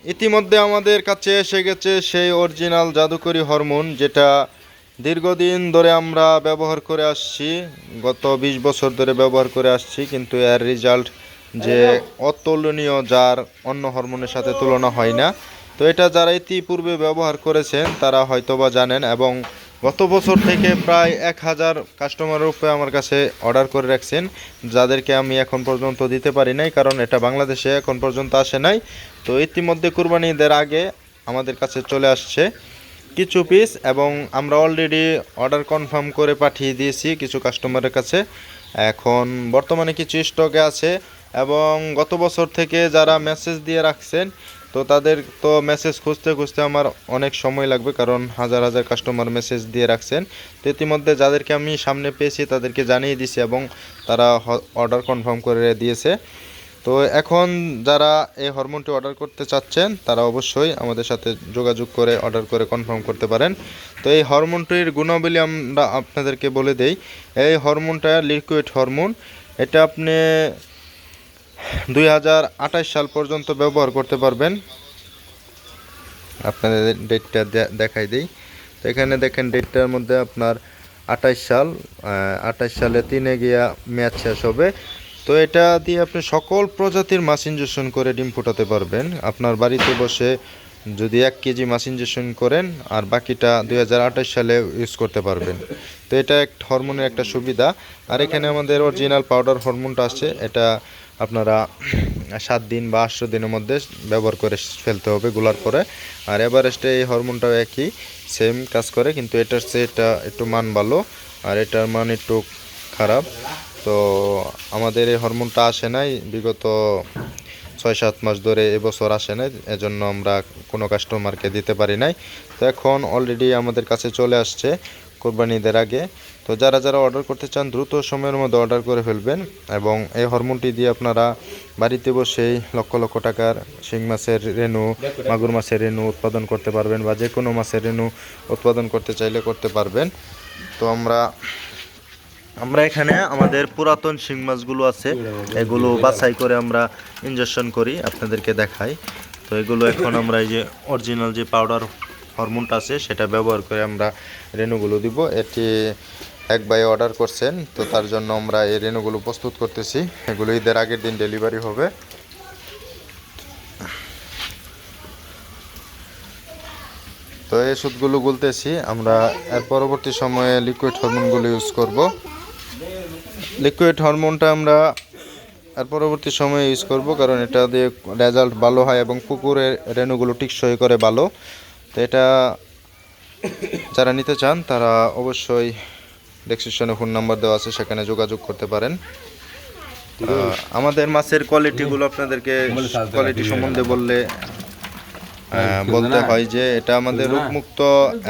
ইতিমধ্যে আমাদের কাছে এসে গেছে সেই অরিজিনাল জাদুকরি হরমোন, যেটা দীর্ঘদিন ধরে আমরা ব্যবহার করে আসছি, গত 20 বছর ধরে ব্যবহার করে আসছি, কিন্তু এর রেজাল্ট যে অতুলনীয়, যার অন্য হরমোনের সাথে তুলনা হয় না। তো এটা যারা ইতিপূর্বে ব্যবহার করেছেন তারা হয়তোবা জানেন, এবং গত বছর থেকে প্রায় 1000 কাস্টমারের উপরে আমার কাছে অর্ডার করে রাখছেন, যাদেরকে আমি এখন পর্যন্ত দিতে পারি নাই, কারণ এটা বাংলাদেশে এখন পর্যন্ত আসে নাই। তো ইতিমধ্যে কুরবানি ঈদের আগে আমাদের কাছে চলে আসছে কিছু পিস, এবং আমরা অলরেডি অর্ডার কনফার্ম করে পাঠিয়ে দিয়েছি কিছু কাস্টমারের কাছে। এখন বর্তমানে কিছু স্টকে আছে, এবং গত বছর থেকে যারা মেসেজ দিয়ে রাখছেন, তো তাদের তো মেসেজ খুঁজতে খুঁজতে আমার অনেক সময় লাগবে, কারণ হাজার হাজার কাস্টমার মেসেজ দিয়ে রাখছেন। তো ইতিমধ্যে যাদেরকে আমি সামনে পেয়েছি তাদেরকে জানিয়ে দিয়েছি, এবং তারা অর্ডার কনফার্ম করে দিয়েছে। তো এখন যারা এই হরমোনটি অর্ডার করতে চাচ্ছেন তারা অবশ্যই আমাদের সাথে যোগাযোগ করে অর্ডার করে কনফার্ম করতে পারেন। তো এই হরমোনটির গুণাবলী আমরা আপনাদেরকে বলে দেই। এই হরমোনটা লিকুইড হরমোন, এটা আপনি 2028 সাল পর্যন্ত ব্যবহার করতে পারবেন। আপনাদের ডেটটা দেখাই দিই। তো এখানে দেখেন ডেটটার মধ্যে আপনার 28 সাল, 28 সালে 3-এ গিয়া মেয়াদ শেষ হবে। তো এটা দিয়ে আপনি সকল প্রজাতির মাছ ইনজেকশন করে ডিম ফোটাতে পারবেন। আপনার বাড়িতে বসে যদি 1 কেজি মাছ ইনজেকশন করেন, আর বাকিটা 2028 সালে ইউজ করতে পারবেন। তো এটা একটা হরমোনের একটা সুবিধা। আর এখানে আমাদের অরিজিনাল পাউডার হরমোনটা আছে, এটা আপনারা 7 দিন বা 8 দিনের মধ্যে ব্যবহার করে ফেলতে হবে গুলার পরে। আর এভারেস্টে এই হরমোনটাও একই সেম কাজ করে, কিন্তু এটার চেয়ে এটা একটু মান ভালো, আর এটার মান একটু খারাপ। তো আমাদের এই হরমোনটা আসে নাই বিগত 6-7 মাস ধরে, এবছর আসে নাই, এজন্য আমরা কোনো কাস্টমারকে দিতে পারি নাই। তো এখন অলরেডি আমাদের কাছে চলে আসছে কোরবানি ঈদের আগে। তো যারা যারা অর্ডার করতে চান দ্রুত সময়ের মধ্যে অর্ডার করে ফেলবেন, এবং এই হরমোনটি দিয়ে আপনারা বাড়িতে বসেই লক্ষ লক্ষ টাকার শিং মাছের রেণু, মাগুর মাছের রেণু উৎপাদন করতে পারবেন, বা যে কোনো মাছের রেণু উৎপাদন করতে চাইলে করতে পারবেন। তো আমরা এখানে আমাদের পুরাতন শিং মাছগুলো আছে, এগুলো বাছাই করে আমরা ইনজেকশন করি, আপনাদেরকে দেখাই। তো এগুলো এখন আমরা এই যে অরিজিনাল যে পাউডার হরমোনটা আছে সেটা ব্যবহার করে আমরা রেণুগুলো দিব। এটি এক ভাই অর্ডার করছেন, তো তার জন্য আমরা এই রেণুগুলো প্রস্তুত করতেছি। এগুলো ঈদের আগের দিন ডেলিভারি হবে। তো এই ওষুধগুলো গুলতেছি আমরা, এর পরবর্তী সময়ে লিকুইড হরমোনগুলো ইউজ করব। লিকুইড হরমোনটা আমরা আর পরবর্তী সময়ে ইউজ করব, কারণ এটা দিয়ে রেজাল্ট ভালো হয় এবং পুকুরের রেণুগুলো টিকসই করে ভালো। তো এটা যারা নিতে চান তারা অবশ্যই ডেসক্রিপশনে ফোন নাম্বার দেওয়া আছে, সেখানে যোগাযোগ করতে পারেন। আমাদের মাছের কোয়ালিটিগুলো আপনাদেরকে কোয়ালিটি সম্বন্ধে বলতে হয় যে এটা আমাদের রোগমুক্ত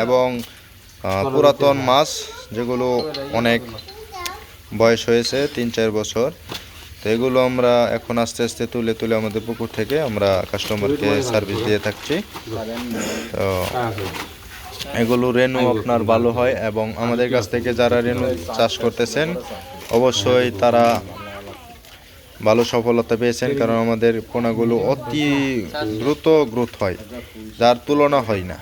এবং পুরাতন মাছ, যেগুলো অনেক বয়স হয়েছে 3-4 বছর। তো এগুলো আমরা এখন আস্তে আস্তে তুলে তুলে আমাদের পুকুর থেকে আমরা কাস্টমারকে সার্ভিস দিয়ে থাকছি। তো এগুলো রেণু আপনার ভালো হয়, এবং আমাদের কাছ থেকে যারা রেণু চাষ করতেছেন অবশ্যই তারা ভালো সফলতা পেয়েছেন, কারণ আমাদের পোনাগুলো অতি দ্রুত গ্রোথ হয়, যার তুলনা হয় না।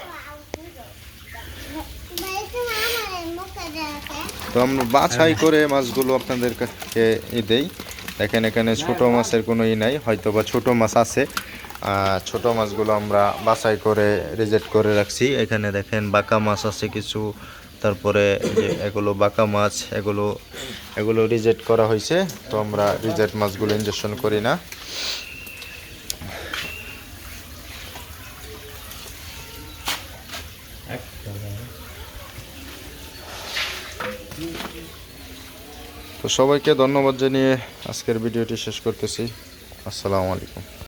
তো আমরা বাছাই করে মাছগুলো আপনাদেরকে দেই। দেখেন এখানে ছোট মাছের কোনো নাই, হয়তো বা ছোট মাছ আছে। ছোট মাছগুলো আমরা বাছাই করে রিজেক্ট করে রাখছি। এখানে দেখেন বাঁকা মাছ আছে কিছু, তারপরে যে এগুলো বাঁকা মাছ, এগুলো রিজেক্ট করা হয়েছে। তো আমরা রিজেক্ট মাছগুলো ইনজেকশন করি না। তো সবাইকে ধন্যবাদ জানিয়ে আজকের ভিডিওটি শেষ করতেছি। আসসালামু আলাইকুম।